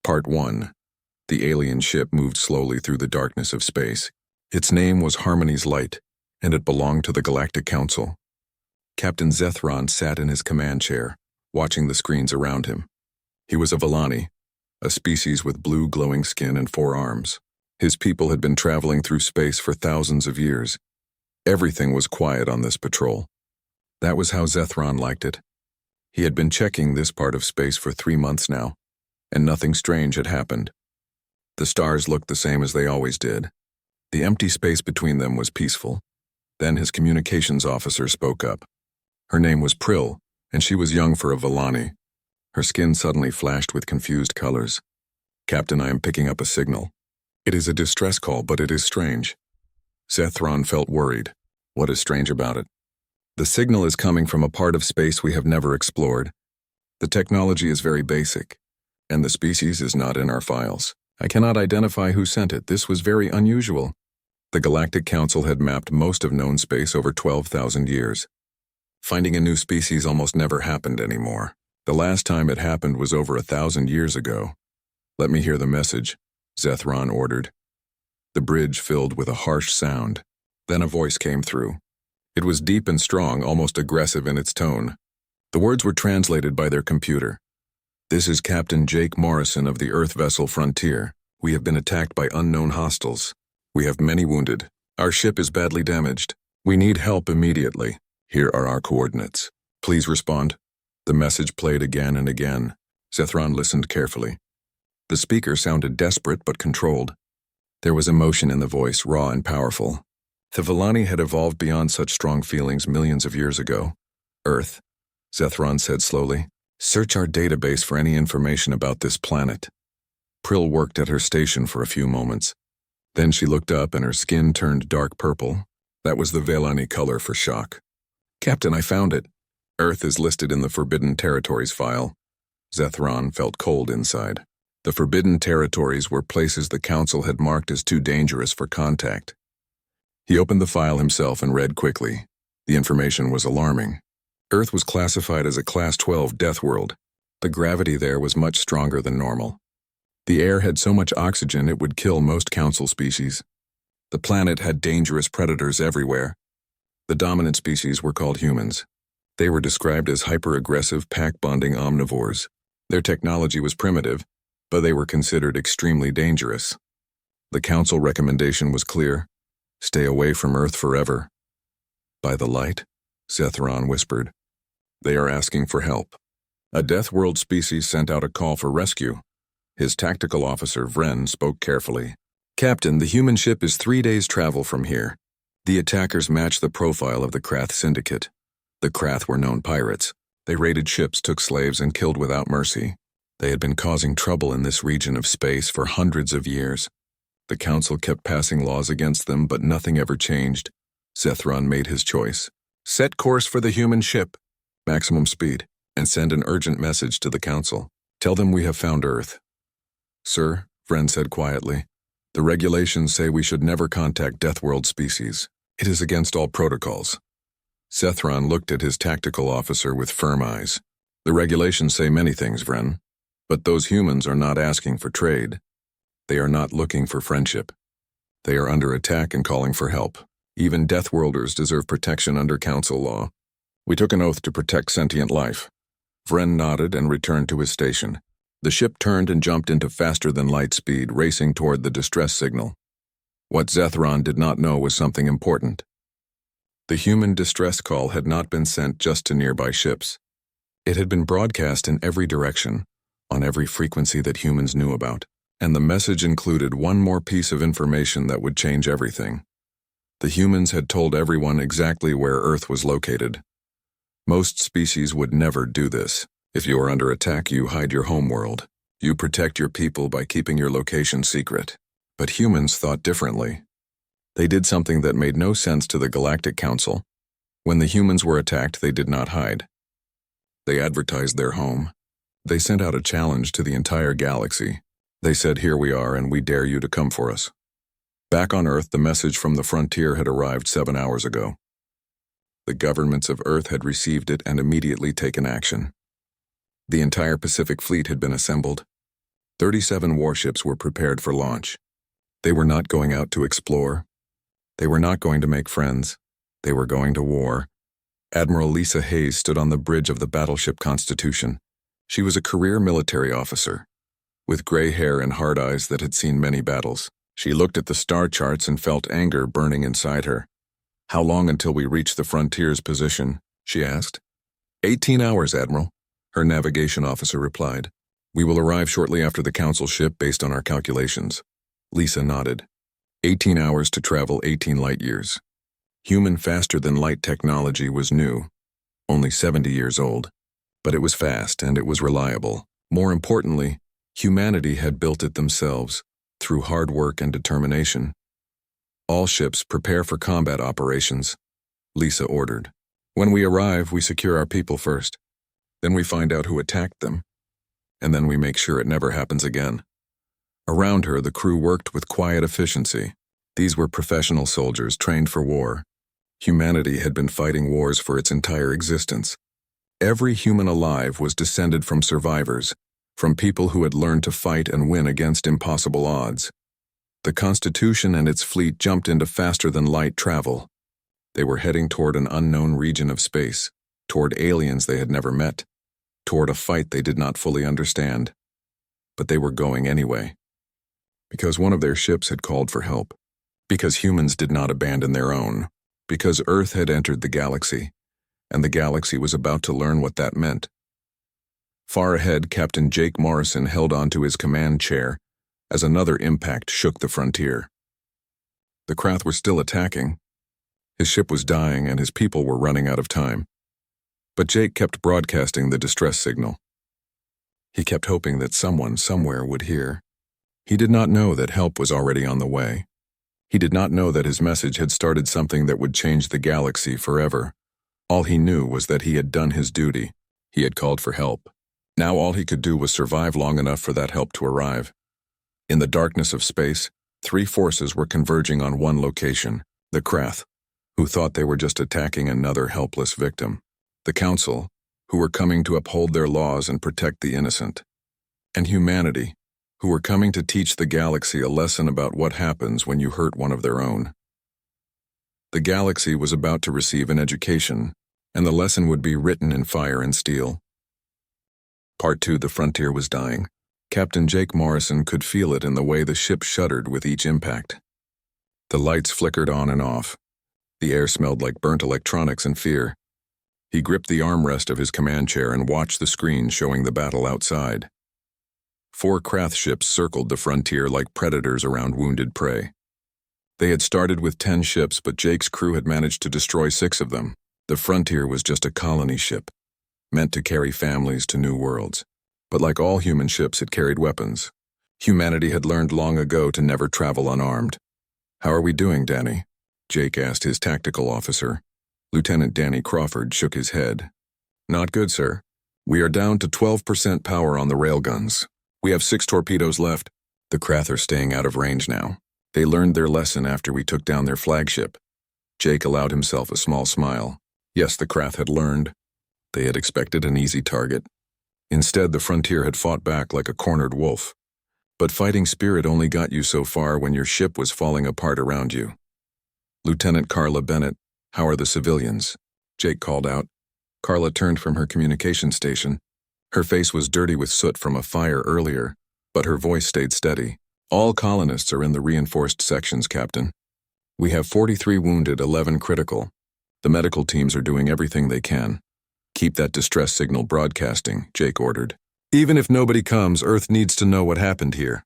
Part 1. The alien ship moved slowly through the darkness of space. Its name was Harmony's Light, and it belonged to the Galactic Council. Captain Zethron sat in his command chair, watching the screens around him. He was a Vellani, a species with blue glowing skin and 4 arms. His people had been traveling through space for thousands of years. Everything was quiet on this patrol. That was how Zethron liked it. He had been checking this part of space for 3 months now, and nothing strange had happened. The stars looked the same as they always did. The empty space between them was peaceful. Then his communications officer spoke up. Her name was Prill, and she was young for a Vellani. Her skin suddenly flashed with confused colors. "Captain, I am picking up a signal. It is a distress call, but it is strange." Zethron felt worried. What is strange about it? "The signal is coming from a part of space we have never explored. The technology is very basic, and the species is not in our files. I cannot identify who sent it. This was very unusual." The Galactic Council had mapped most of known space over 12,000 years. Finding a new species almost never happened anymore. The last time it happened was over 1,000 years ago. "Let me hear the message," Zethron ordered. The bridge filled with a harsh sound. Then a voice came through. It was deep and strong, almost aggressive in its tone. The words were translated by their computer. "This is Captain Jake Morrison of the Earth vessel Frontier. We have been attacked by unknown hostiles. We have many wounded. Our ship is badly damaged. We need help immediately. Here are our coordinates. Please respond." The message played again and again. Zethron listened carefully. The speaker sounded desperate but controlled. There was emotion in the voice, raw and powerful. The Vellani had evolved beyond such strong feelings millions of years ago. "Earth," Zethron said slowly. "Search our database for any information about this planet." Prill worked at her station for a few moments. Then she looked up and her skin turned dark purple. That was the Vellani color for shock. "Captain, I found it. Earth is listed in the Forbidden Territories file." Zethron felt cold inside. The Forbidden Territories were places the Council had marked as too dangerous for contact. He opened the file himself and read quickly. The information was alarming. Earth was classified as a Class 12 death world. The gravity there was much stronger than normal. The air had so much oxygen it would kill most Council species. The planet had dangerous predators everywhere. The dominant species were called humans. They were described as hyper-aggressive, pack-bonding omnivores. Their technology was primitive, but they were considered extremely dangerous. The Council recommendation was clear: stay away from Earth forever. "By the light?" Zethron whispered. "They are asking for help." A Death World species sent out a call for rescue. His tactical officer, Vren, spoke carefully. "Captain, the human ship is 3 days' travel from here. The attackers match the profile of the Krath Syndicate. The Krath were known pirates. They raided ships, took slaves, and killed without mercy. They had been causing trouble in this region of space for hundreds of years. The Council kept passing laws against them, but nothing ever changed." Zethron made his choice. "Set course for the human ship, maximum speed, and send an urgent message to the Council. Tell them we have found Earth." "Sir," Vren said quietly, "the regulations say we should never contact Death World species. It is against all protocols." Zethron looked at his tactical officer with firm eyes. "The regulations say many things, Vren, but those humans are not asking for trade. They are not looking for friendship. They are under attack and calling for help. Even Deathworlders deserve protection under Council law. We took an oath to protect sentient life." Vren nodded and returned to his station. The ship turned and jumped into faster-than-light speed, racing toward the distress signal. What Zethron did not know was something important. The human distress call had not been sent just to nearby ships. It had been broadcast in every direction, on every frequency that humans knew about, and the message included one more piece of information that would change everything. The humans had told everyone exactly where Earth was located. Most species would never do this. If you are under attack, you hide your homeworld. You protect your people by keeping your location secret. But humans thought differently. They did something that made no sense to the Galactic Council. When the humans were attacked, they did not hide. They advertised their home. They sent out a challenge to the entire galaxy. They said, "Here we are, and we dare you to come for us." Back on Earth, the message from the Frontier had arrived 7 hours ago. The governments of Earth had received it and immediately taken action. The entire Pacific Fleet had been assembled. 37 warships were prepared for launch. They were not going out to explore. They were not going to make friends. They were going to war. Admiral Lisa Hayes stood on the bridge of the battleship Constitution. She was a career military officer, with gray hair and hard eyes that had seen many battles. She looked at the star charts and felt anger burning inside her. "How long until we reach the Frontier's position?" she asked. 18 hours, Admiral, her navigation officer replied. "We will arrive shortly after the Council ship based on our calculations." Lisa nodded. 18 hours to travel 18 light years. Human faster-than-light technology was new, only 70 years old. But it was fast and it was reliable. More importantly, humanity had built it themselves, through hard work and determination. "All ships prepare for combat operations," Lisa ordered. "When we arrive, we secure our people first. Then we find out who attacked them. And then we make sure it never happens again." Around her, the crew worked with quiet efficiency. These were professional soldiers trained for war. Humanity had been fighting wars for its entire existence. Every human alive was descended from survivors, from people who had learned to fight and win against impossible odds. The Constitution and its fleet jumped into faster-than-light travel. They were heading toward an unknown region of space, toward aliens they had never met, toward a fight they did not fully understand. But they were going anyway. Because one of their ships had called for help. Because humans did not abandon their own. Because Earth had entered the galaxy, and the galaxy was about to learn what that meant. Far ahead, Captain Jake Morrison held onto his command chair as another impact shook the Frontier. The Krath were still attacking. His ship was dying and his people were running out of time. But Jake kept broadcasting the distress signal. He kept hoping that someone somewhere would hear. He did not know that help was already on the way. He did not know that his message had started something that would change the galaxy forever. All he knew was that he had done his duty. He had called for help. Now all he could do was survive long enough for that help to arrive. In the darkness of space, three forces were converging on one location: the Krath, who thought they were just attacking another helpless victim; the Council, who were coming to uphold their laws and protect the innocent; and humanity, who were coming to teach the galaxy a lesson about what happens when you hurt one of their own. The galaxy was about to receive an education, and the lesson would be written in fire and steel. Part 2. The Frontier was dying. Captain Jake Morrison could feel it in the way the ship shuddered with each impact. The lights flickered on and off. The air smelled like burnt electronics and fear. He gripped the armrest of his command chair and watched the screen showing the battle outside. 4 Krath ships circled the Frontier like predators around wounded prey. They had started with 10 ships, but Jake's crew had managed to destroy 6 of them. The Frontier was just a colony ship, meant to carry families to new worlds. But like all human ships, it carried weapons. Humanity had learned long ago to never travel unarmed. "How are we doing, Danny?" Jake asked his tactical officer. Lieutenant Danny Crawford shook his head. "Not good, sir. We are down to 12% power on the railguns. We have 6 torpedoes left. The Krath are staying out of range now. They learned their lesson after we took down their flagship." Jake allowed himself a small smile. Yes, the Krath had learned. They had expected an easy target. Instead, the Frontier had fought back like a cornered wolf. But fighting spirit only got you so far when your ship was falling apart around you. "Lieutenant Carla Bennett, how are the civilians?" Jake called out. Carla turned from her communication station. Her face was dirty with soot from a fire earlier, but her voice stayed steady. "All colonists are in the reinforced sections, Captain. We have 43 wounded, 11 critical. The medical teams are doing everything they can. Keep that distress signal broadcasting," Jake ordered. "Even if nobody comes, Earth needs to know what happened here."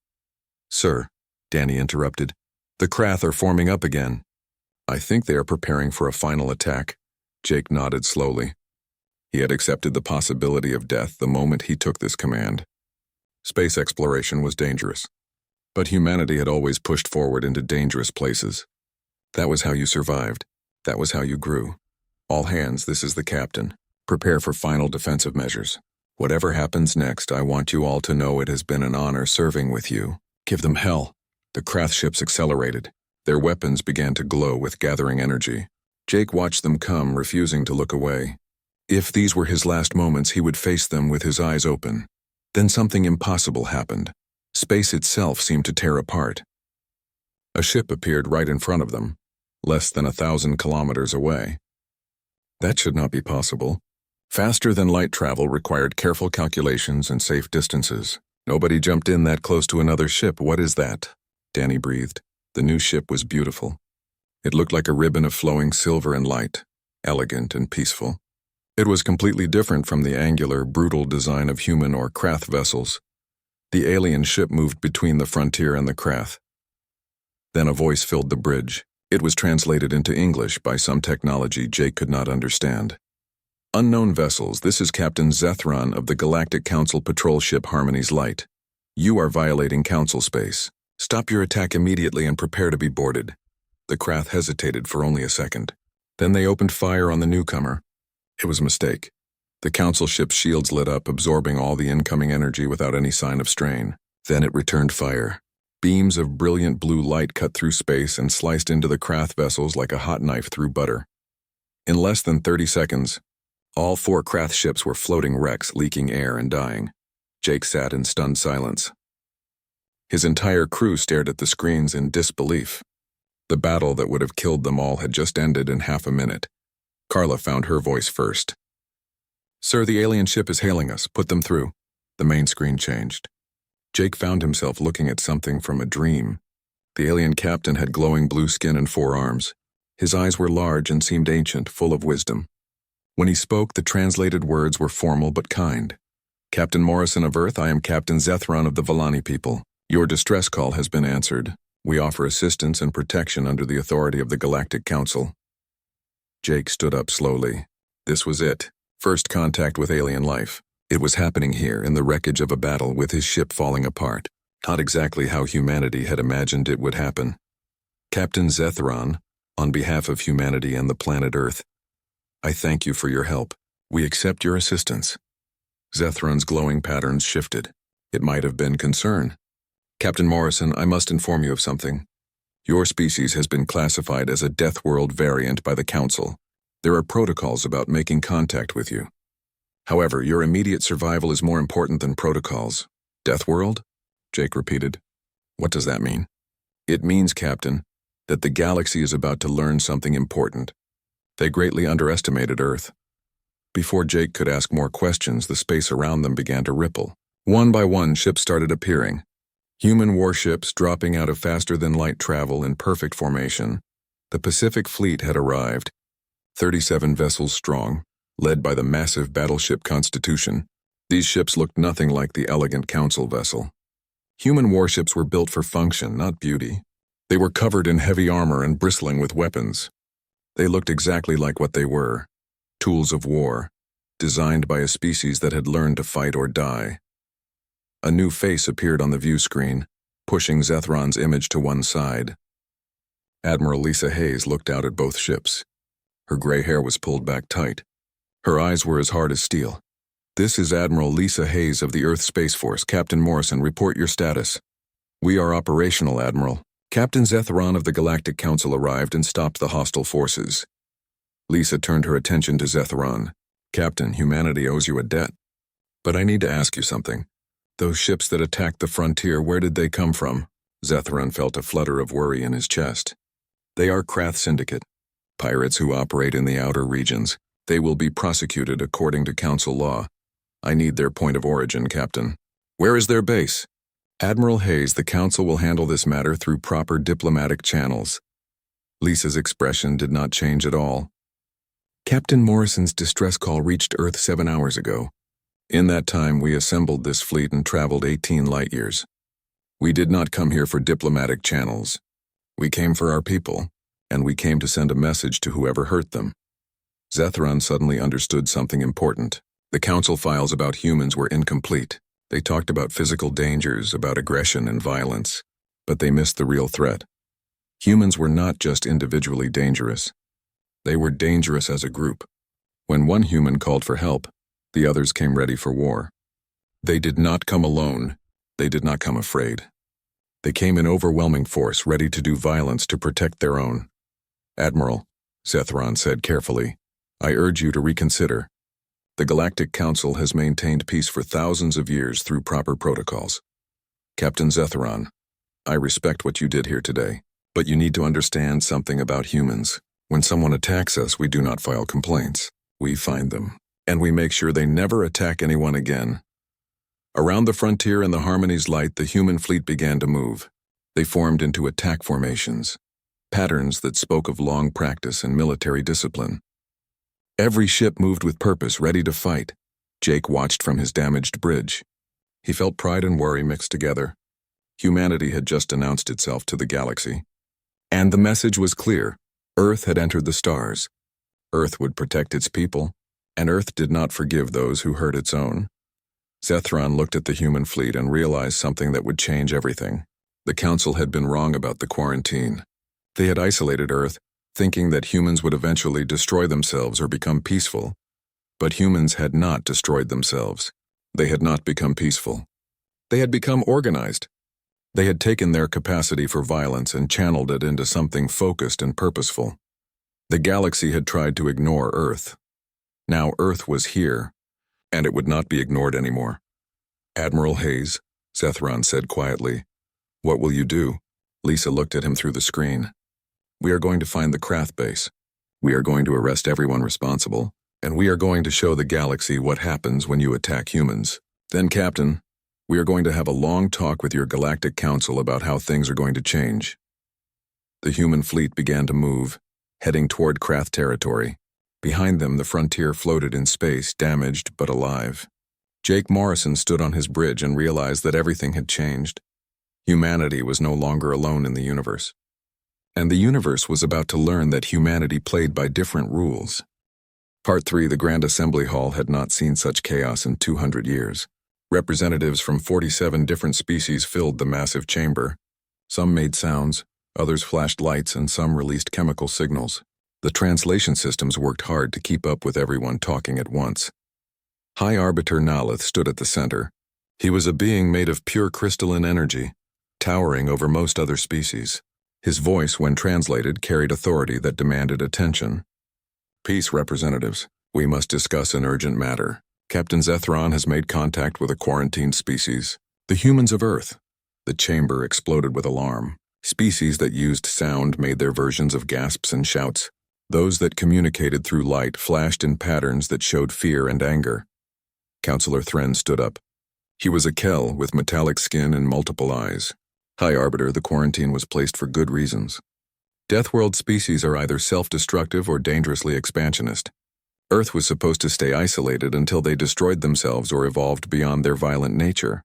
"Sir," Danny interrupted, "the Krath are forming up again." "I think they are preparing for a final attack." Jake nodded slowly. He had accepted the possibility of death the moment he took this command. Space exploration was dangerous, but humanity had always pushed forward into dangerous places. That was how you survived. That was how you grew. "All hands, this is the captain. Prepare for final defensive measures. Whatever happens next, I want you all to know it has been an honor serving with you. Give them hell." The Krath ships accelerated. Their weapons began to glow with gathering energy. Jake watched them come, refusing to look away. If these were his last moments, he would face them with his eyes open. Then something impossible happened. Space itself seemed to tear apart. A ship appeared right in front of them, less than 1,000 kilometers away. That should not be possible. Faster-than-light travel required careful calculations and safe distances. Nobody jumped in that close to another ship. What is that? Danny breathed. The new ship was beautiful. It looked like a ribbon of flowing silver and light, elegant and peaceful. It was completely different from the angular, brutal design of human or Krath vessels. The alien ship moved between the frontier and the Krath. Then a voice filled the bridge. It was translated into English by some technology Jake could not understand. Unknown vessels, this is Captain Zethron of the Galactic Council patrol ship Harmony's Light. You are violating Council space. Stop your attack immediately and prepare to be boarded. The Krath hesitated for only a second. Then they opened fire on the newcomer. It was a mistake. The Council ship's shields lit up, absorbing all the incoming energy without any sign of strain. Then it returned fire. Beams of brilliant blue light cut through space and sliced into the Krath vessels like a hot knife through butter. In less than 30 seconds, all 4 Krath ships were floating wrecks, leaking air and dying. Jake sat in stunned silence. His entire crew stared at the screens in disbelief. The battle that would have killed them all had just ended in half a minute. Carla found her voice first. "Sir, the alien ship is hailing us. Put them through." The main screen changed. Jake found himself looking at something from a dream. The alien captain had glowing blue skin and 4 arms. His eyes were large and seemed ancient, full of wisdom. When he spoke, the translated words were formal but kind. "Captain Morrison of Earth, I am Captain Zethron of the Vallani people. Your distress call has been answered. We offer assistance and protection under the authority of the Galactic Council." Jake stood up slowly. This was it. First contact with alien life. It was happening here, in the wreckage of a battle with his ship falling apart. Not exactly how humanity had imagined it would happen. "Captain Zethron, on behalf of humanity and the planet Earth, I thank you for your help. We accept your assistance." Zethron's glowing patterns shifted. It might have been concern. "Captain Morrison, I must inform you of something. Your species has been classified as a Deathworld variant by the Council. There are protocols about making contact with you. However, your immediate survival is more important than protocols." "Deathworld?" Jake repeated. "What does that mean?" "It means, Captain, that the galaxy is about to learn something important. They greatly underestimated Earth." Before Jake could ask more questions, the space around them began to ripple. One by one, ships started appearing. Human warships dropping out of faster-than-light travel in perfect formation. The Pacific Fleet had arrived, 37 vessels strong, led by the massive battleship Constitution. These ships looked nothing like the elegant Council vessel. Human warships were built for function, not beauty. They were covered in heavy armor and bristling with weapons. They looked exactly like what they were, tools of war, designed by a species that had learned to fight or die. A new face appeared on the view screen, pushing Zethron's image to one side. Admiral Lisa Hayes looked out at both ships. Her gray hair was pulled back tight. Her eyes were as hard as steel. "This is Admiral Lisa Hayes of the Earth Space Force. Captain Morrison, report your status." "We are operational, Admiral." Captain Zethron of the Galactic Council arrived and stopped the hostile forces. Lisa turned her attention to Zethron. "Captain, humanity owes you a debt. But I need to ask you something. Those ships that attacked the frontier, where did they come from?" Zethron felt a flutter of worry in his chest. "They are Krath Syndicate, pirates who operate in the outer regions. They will be prosecuted according to Council law. I need their point of origin, Captain." "Where is their base?" "Admiral Hayes, the Council will handle this matter through proper diplomatic channels." Lisa's expression did not change at all. "Captain Morrison's distress call reached Earth 7 hours ago. In that time, we assembled this fleet and traveled 18 light years. We did not come here for diplomatic channels. We came for our people, and we came to send a message to whoever hurt them." Zethron suddenly understood something important. The Council files about humans were incomplete. They talked about physical dangers, about aggression and violence, but they missed the real threat. Humans were not just individually dangerous. They were dangerous as a group. When one human called for help, the others came ready for war. They did not come alone. They did not come afraid. They came in overwhelming force, ready to do violence to protect their own. "Admiral," Zethron said carefully, "I urge you to reconsider. The Galactic Council has maintained peace for thousands of years through proper protocols. Captain Zetheron, I respect what you did here today, but you need to understand something about humans. When someone attacks us, we do not file complaints. We find them, and we make sure they never attack anyone again. Around the frontier in the Harmony's light, the human fleet began to move. They formed into attack formations, patterns that spoke of long practice and military discipline. Every ship moved with purpose, ready to fight. Jake watched from his damaged bridge. He felt pride and worry mixed together. Humanity had just announced itself to the galaxy. And the message was clear. Earth had entered the stars. Earth would protect its people, and Earth did not forgive those who hurt its own. Zetheron looked at the human fleet and realized something that would change everything. The Council had been wrong about the quarantine. They had isolated Earth, thinking that humans would eventually destroy themselves or become peaceful. But humans had not destroyed themselves. They had not become peaceful. They had become organized. They had taken their capacity for violence and channeled it into something focused and purposeful. The galaxy had tried to ignore Earth. Now Earth was here, and it would not be ignored anymore. Admiral Hayes, Zetheron said quietly. What will you do? Lisa looked at him through the screen. We are going to find the Krath base. We are going to arrest everyone responsible, and we are going to show the galaxy what happens when you attack humans. Then, Captain, we are going to have a long talk with your Galactic Council about how things are going to change. The human fleet began to move, heading toward Krath territory. Behind them, the frontier floated in space, damaged but alive. Jake Morrison stood on his bridge and realized that everything had changed. Humanity was no longer alone in the universe. And the universe was about to learn that humanity played by different rules. Part 3, the Grand Assembly Hall had not seen such chaos in 200 years. Representatives from 47 different species filled the massive chamber. Some made sounds, others flashed lights, and some released chemical signals. The translation systems worked hard to keep up with everyone talking at once. High Arbiter Nalith stood at the center. He was a being made of pure crystalline energy, towering over most other species. His voice, when translated, carried authority that demanded attention. Peace, representatives. We must discuss an urgent matter. Captain Zetheron has made contact with a quarantined species, the humans of Earth. The chamber exploded with alarm. Species that used sound made their versions of gasps and shouts. Those that communicated through light flashed in patterns that showed fear and anger. Counselor Thren stood up. He was a Kell with metallic skin and multiple eyes. High Arbiter, the quarantine was placed for good reasons. Deathworld species are either self-destructive or dangerously expansionist. Earth was supposed to stay isolated until they destroyed themselves or evolved beyond their violent nature.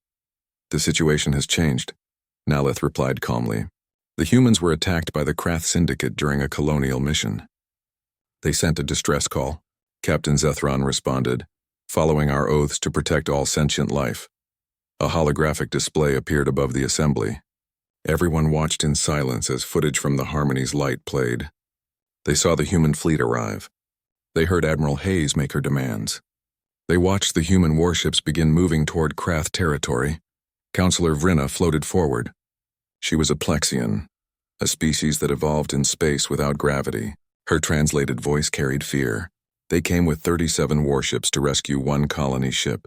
The situation has changed, Nalith replied calmly. The humans were attacked by the Krath Syndicate during a colonial mission. They sent a distress call. Captain Zetheron responded, following our oaths to protect all sentient life. A holographic display appeared above the assembly. Everyone watched in silence as footage from the Harmony's light played. They saw the human fleet arrive. They heard Admiral Hayes make her demands. They watched the human warships begin moving toward Krath territory. Counselor Vrina floated forward. She was a Plexian, a species that evolved in space without gravity. Her translated voice carried fear. They came with 37 warships to rescue one colony ship.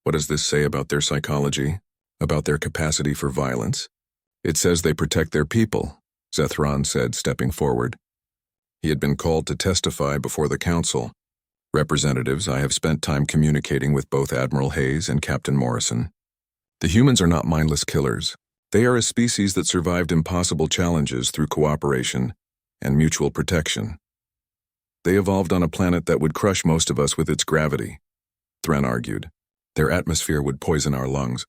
What does this say about their psychology? About their capacity for violence? It says they protect their people, Zetheron said, stepping forward. He had been called to testify before the Council. Representatives, I have spent time communicating with both Admiral Hayes and Captain Morrison. The humans are not mindless killers. They are a species that survived impossible challenges through cooperation and mutual protection. They evolved on a planet that would crush most of us with its gravity, Thren argued. Their atmosphere would poison our lungs.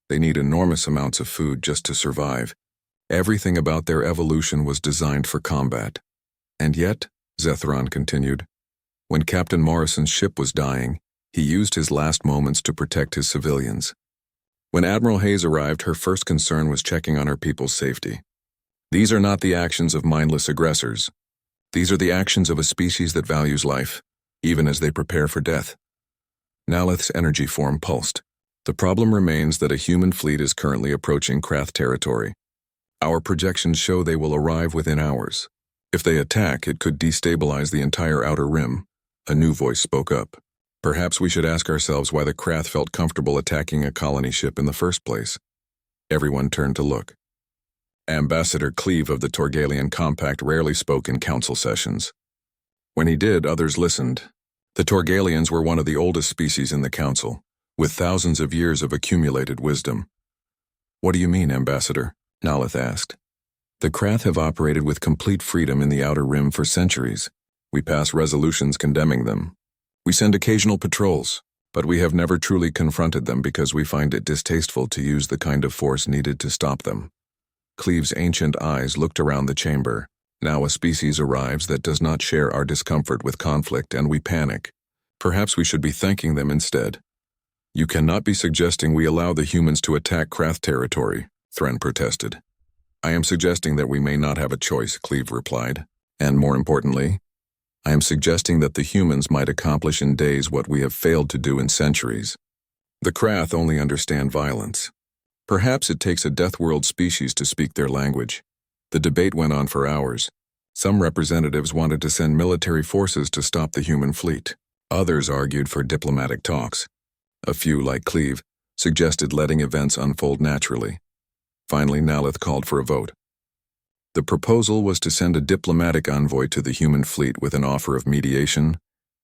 They need enormous amounts of food just to survive. Everything about their evolution was designed for combat. And yet, Zetheron continued, when Captain Morrison's ship was dying, he used his last moments to protect his civilians. When Admiral Hayes arrived, her first concern was checking on her people's safety. These are not the actions of mindless aggressors. These are the actions of a species that values life, even as they prepare for death. Nalith's energy form pulsed. The problem remains that a human fleet is currently approaching Krath territory. Our projections show they will arrive within hours. If they attack, it could destabilize the entire outer rim. A new voice spoke up. Perhaps we should ask ourselves why the Krath felt comfortable attacking a colony ship in the first place. Everyone turned to look. Ambassador Cleve of the Torgalian Compact rarely spoke in council sessions. When he did, others listened. The Torgalians were one of the oldest species in the council, with thousands of years of accumulated wisdom. "What do you mean, Ambassador?" Nalith asked. "The Krath have operated with complete freedom in the Outer Rim for centuries. We pass resolutions condemning them. We send occasional patrols, but we have never truly confronted them because we find it distasteful to use the kind of force needed to stop them." Cleve's ancient eyes looked around the chamber. "Now a species arrives that does not share our discomfort with conflict, and we panic. Perhaps we should be thanking them instead." "You cannot be suggesting we allow the humans to attack Krath territory," Thren protested. "I am suggesting that we may not have a choice," Cleve replied. "And more importantly, I am suggesting that the humans might accomplish in days what we have failed to do in centuries. The Krath only understand violence. Perhaps it takes a Deathworld species to speak their language." The debate went on for hours. Some representatives wanted to send military forces to stop the human fleet. Others argued for diplomatic talks. A few, like Cleve, suggested letting events unfold naturally. Finally, Nalith called for a vote. The proposal was to send a diplomatic envoy to the human fleet with an offer of mediation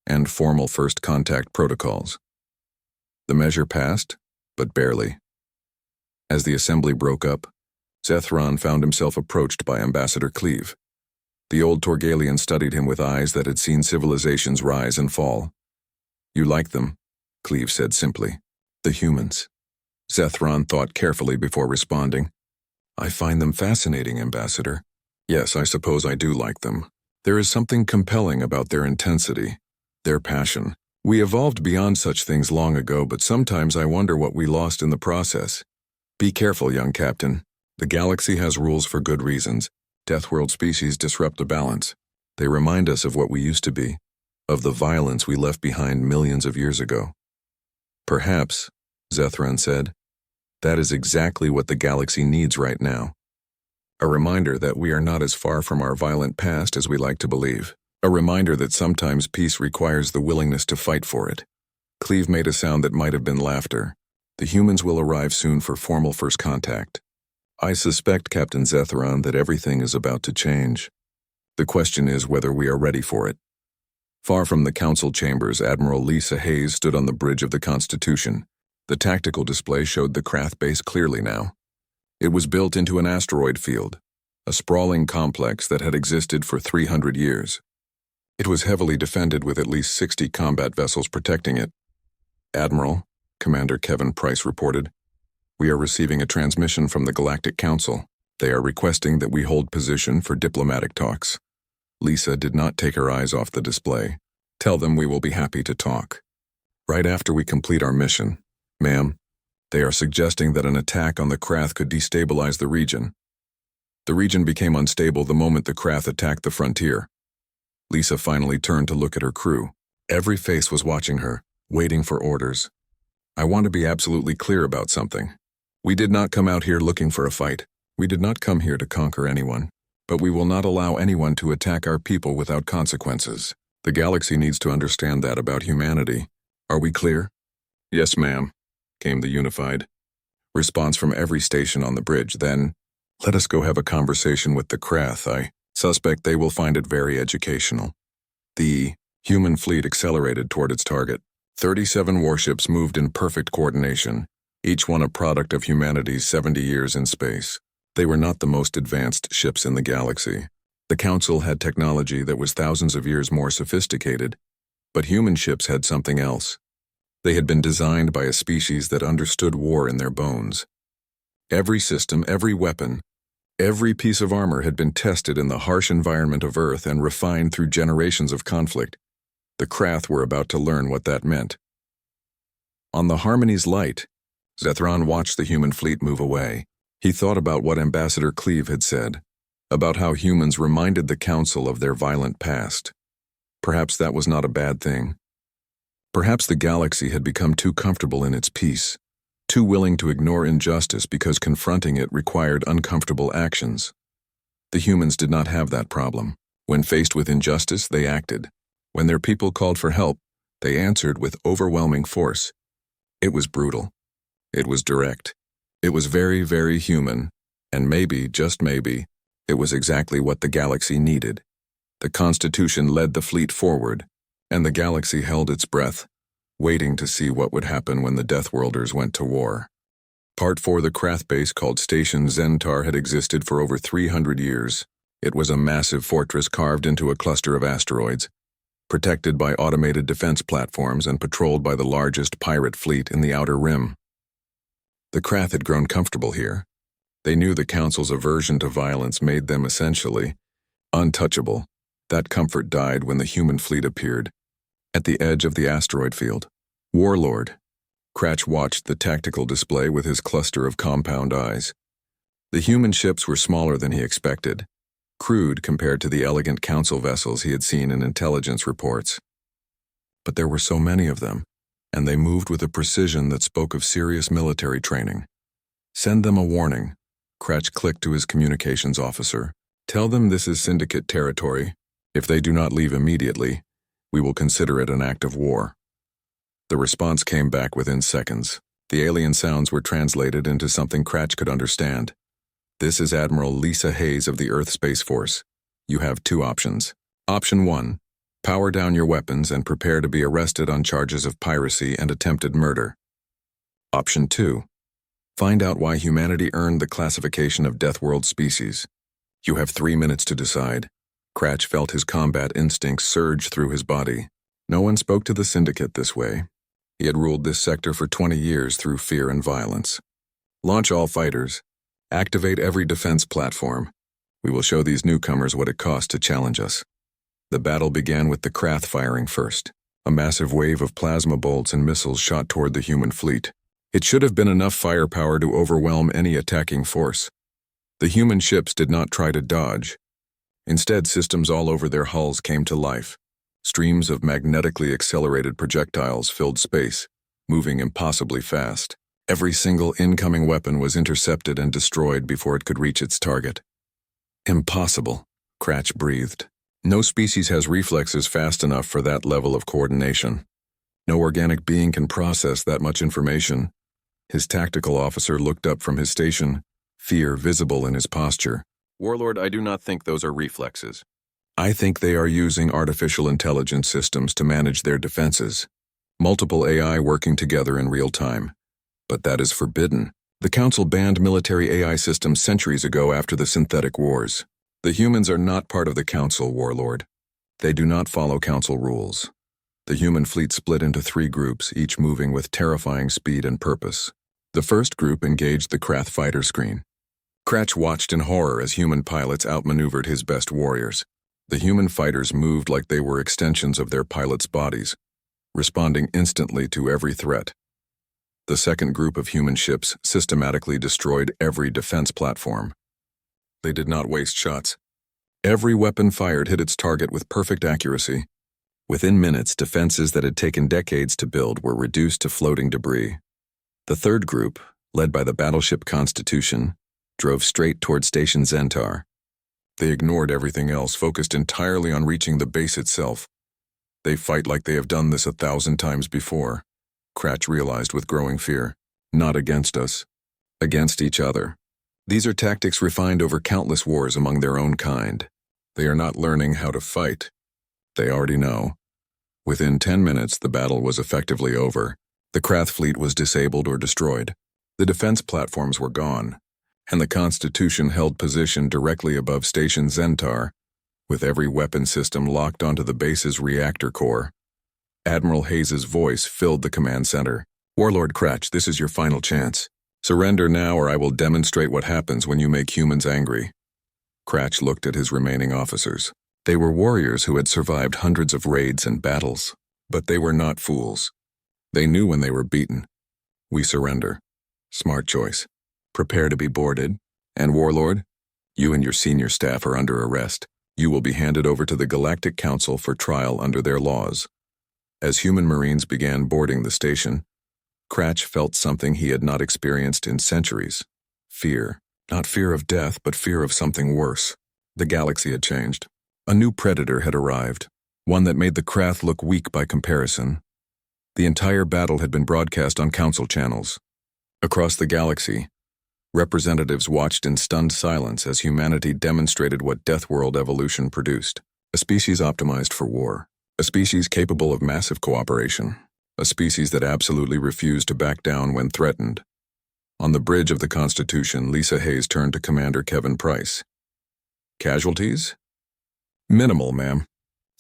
and formal first contact protocols. The measure passed, but barely. As the assembly broke up, Zethron found himself approached by Ambassador Cleve. The old Torgalian studied him with eyes that had seen civilizations rise and fall. "You like them," Cleve said simply. "The humans." Zethron thought carefully before responding. "I find them fascinating, Ambassador. Yes, I suppose I do like them. There is something compelling about their intensity, their passion. We evolved beyond such things long ago, but sometimes I wonder what we lost in the process. Be careful, young captain. The galaxy has rules for good reasons. Deathworld species disrupt the balance. They remind us of what we used to be, of the violence we left behind millions of years ago." "Perhaps," Zethron said, "that is exactly what the galaxy needs right now. A reminder that we are not as far from our violent past as we like to believe. A reminder that sometimes peace requires the willingness to fight for it." Cleve made a sound that might have been laughter. "The humans will arrive soon for formal first contact. I suspect, Captain Zethron, that everything is about to change. The question is whether we are ready for it." Far from the council chambers, Admiral Lisa Hayes stood on the bridge of the Constitution. The tactical display showed the Krath base clearly now. It was built into an asteroid field, a sprawling complex that had existed for 300 years. It was heavily defended with at least 60 combat vessels protecting it. "Admiral," Commander Kevin Price reported, "we are receiving a transmission from the Galactic Council. They are requesting that we hold position for diplomatic talks." Lisa did not take her eyes off the display. "Tell them we will be happy to talk. Right after we complete our mission. Ma'am, they are suggesting that an attack on the Krath could destabilize the region. The region became unstable the moment the Krath attacked the frontier." Lisa finally turned to look at her crew. Every face was watching her, waiting for orders. "I want to be absolutely clear about something. We did not come out here looking for a fight. We did not come here to conquer anyone. But we will not allow anyone to attack our people without consequences. The galaxy needs to understand that about humanity. Are we clear?" "Yes, ma'am," came the unified response from every station on the bridge. "Then, let us go have a conversation with the Krath. I suspect they will find it very educational." The human fleet accelerated toward its target. 37 warships moved in perfect coordination, each one a product of humanity's 70 years in space. They were not the most advanced ships in the galaxy. The Council had technology that was thousands of years more sophisticated, but human ships had something else. They had been designed by a species that understood war in their bones. Every system, every weapon, every piece of armor had been tested in the harsh environment of Earth and refined through generations of conflict. The Krath were about to learn what that meant. On the Harmony's light, Zethron watched the human fleet move away. He thought about what Ambassador Cleve had said, about how humans reminded the Council of their violent past. Perhaps that was not a bad thing. Perhaps the galaxy had become too comfortable in its peace, too willing to ignore injustice because confronting it required uncomfortable actions. The humans did not have that problem. When faced with injustice, they acted. When their people called for help, they answered with overwhelming force. It was brutal. It was direct. It was very, very human, and maybe, just maybe, it was exactly what the galaxy needed. The Constitution led the fleet forward, and the galaxy held its breath, waiting to see what would happen when the Deathworlders went to war. Part 4. The Krath base called Station Zentar had existed for over 300 years. It was a massive fortress carved into a cluster of asteroids, protected by automated defense platforms and patrolled by the largest pirate fleet in the Outer Rim. The Krath had grown comfortable here. They knew the Council's aversion to violence made them essentially untouchable. That comfort died when the human fleet appeared. At the edge of the asteroid field, Warlord Cratch watched the tactical display with his cluster of compound eyes. The human ships were smaller than he expected, crude compared to the elegant Council vessels he had seen in intelligence reports. But there were so many of them, and they moved with a precision that spoke of serious military training. Send them a warning, Cratch clicked to his communications officer. Tell them this is Syndicate territory. If they do not leave immediately, we will consider it an act of war. The response came back within seconds. The alien sounds were translated into something Cratch could understand. This is Admiral Lisa Hayes of the Earth Space Force. You have 2 options. Option 1. Power down your weapons and prepare to be arrested on charges of piracy and attempted murder. Option 2. Find out why humanity earned the classification of Deathworld species. You have 3 minutes to decide. Cratch felt his combat instincts surge through his body. No one spoke to the Syndicate this way. He had ruled this sector for 20 years through fear and violence. Launch all fighters. Activate every defense platform. We will show these newcomers what it costs to challenge us. The battle began with the Krath firing first. A massive wave of plasma bolts and missiles shot toward the human fleet. It should have been enough firepower to overwhelm any attacking force. The human ships did not try to dodge. Instead, systems all over their hulls came to life. Streams of magnetically accelerated projectiles filled space, moving impossibly fast. Every single incoming weapon was intercepted and destroyed before it could reach its target. Impossible, Cratch breathed. No species has reflexes fast enough for that level of coordination. No organic being can process that much information. His tactical officer looked up from his station, fear visible in his posture. Warlord, I do not think those are reflexes. I think they are using artificial intelligence systems to manage their defenses. Multiple AI working together in real time. But that is forbidden. The Council banned military AI systems centuries ago after the synthetic wars. The humans are not part of the Council, Warlord. They do not follow Council rules. The human fleet split into 3 groups, each moving with terrifying speed and purpose. The first group engaged the Krath fighter screen. Cratch watched in horror as human pilots outmaneuvered his best warriors. The human fighters moved like they were extensions of their pilots' bodies, responding instantly to every threat. The second group of human ships systematically destroyed every defense platform. They did not waste shots. Every weapon fired hit its target with perfect accuracy. Within minutes, defenses that had taken decades to build were reduced to floating debris. The third group, led by the battleship Constitution, drove straight toward Station Zentar. They ignored everything else, focused entirely on reaching the base itself. They fight like they have done this 1,000 times before, Cratch realized with growing fear. Not against us. Against each other. These are tactics refined over countless wars among their own kind. They are not learning how to fight. They already know. Within 10 minutes, the battle was effectively over. The Krath fleet was disabled or destroyed. The defense platforms were gone, and the Constitution held position directly above Station Zentar, with every weapon system locked onto the base's reactor core. Admiral Hayes's voice filled the command center. Warlord Cratch, this is your final chance. Surrender now or I will demonstrate what happens when you make humans angry. Cratch looked at his remaining officers. They were warriors who had survived hundreds of raids and battles, but they were not fools. They knew when they were beaten. We surrender. Smart choice. Prepare to be boarded. And Warlord, you and your senior staff are under arrest. You will be handed over to the Galactic Council for trial under their laws. As human Marines began boarding the station, Cratch felt something he had not experienced in centuries. Fear. Not fear of death, but fear of something worse. The galaxy had changed. A new predator had arrived, one that made the Krath look weak by comparison. The entire battle had been broadcast on Council channels. Across the galaxy, Representatives watched in stunned silence as humanity demonstrated what Deathworld evolution produced. A species optimized for war. A species capable of massive cooperation. A species that absolutely refused to back down when threatened. On the bridge of the Constitution, Lisa Hayes turned to Commander Kevin Price. Casualties? Minimal, ma'am.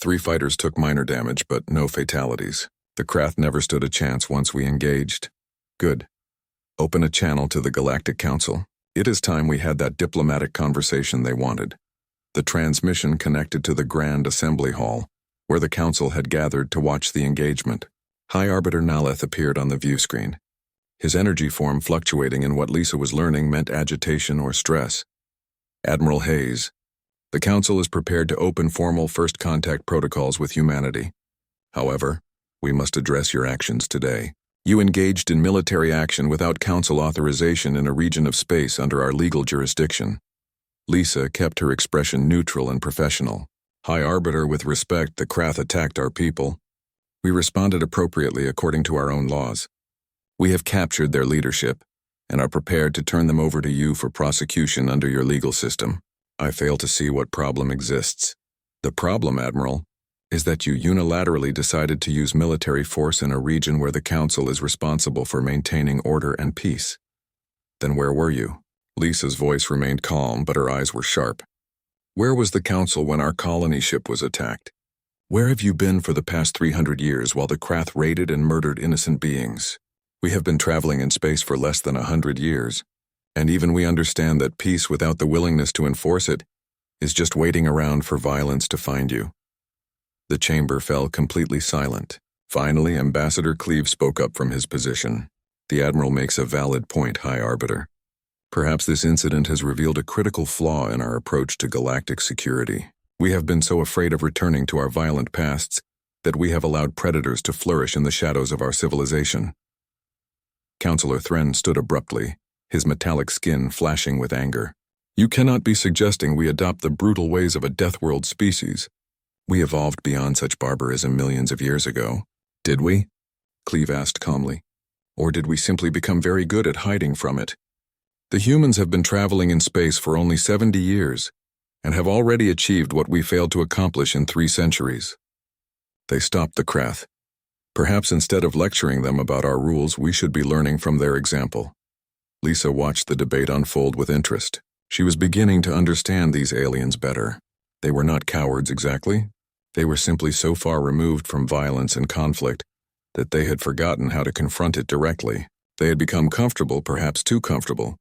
3 fighters took minor damage, but no fatalities. The craft never stood a chance once we engaged. Good. Open a channel to the Galactic Council. It is time we had that diplomatic conversation they wanted. The transmission connected to the Grand Assembly Hall, where the Council had gathered to watch the engagement. High Arbiter Naleth appeared on the view screen. His energy form fluctuating in what Lisa was learning meant agitation or stress. Admiral Hayes, the Council is prepared to open formal first contact protocols with humanity. However, we must address your actions today. You engaged in military action without Council authorization in a region of space under our legal jurisdiction. Lisa kept her expression neutral and professional. High Arbiter, with respect, the Krath attacked our people. We responded appropriately according to our own laws. We have captured their leadership and are prepared to turn them over to you for prosecution under your legal system. I fail to see what problem exists. The problem, Admiral, is that you unilaterally decided to use military force in a region where the Council is responsible for maintaining order and peace. Then where were you? Lisa's voice remained calm, but her eyes were sharp. Where was the Council when our colony ship was attacked? Where have you been for the past 300 years while the Krath raided and murdered innocent beings? We have been traveling in space for less than 100 years, and even we understand that peace without the willingness to enforce it is just waiting around for violence to find you. The chamber fell completely silent. Finally, Ambassador Cleave spoke up from his position. The Admiral makes a valid point, High Arbiter. Perhaps this incident has revealed a critical flaw in our approach to galactic security. We have been so afraid of returning to our violent pasts that we have allowed predators to flourish in the shadows of our civilization. Councillor Thren stood abruptly, his metallic skin flashing with anger. You cannot be suggesting we adopt the brutal ways of a Deathworld species. We evolved beyond such barbarism millions of years ago. Did we? Cleave asked calmly. Or did we simply become very good at hiding from it? The humans have been traveling in space for only 70 years and have already achieved what we failed to accomplish in 3 centuries. They stopped the Krath. Perhaps instead of lecturing them about our rules, we should be learning from their example. Lisa watched the debate unfold with interest. She was beginning to understand these aliens better. They were not cowards exactly. They were simply so far removed from violence and conflict that they had forgotten how to confront it directly. They had become comfortable, perhaps too comfortable.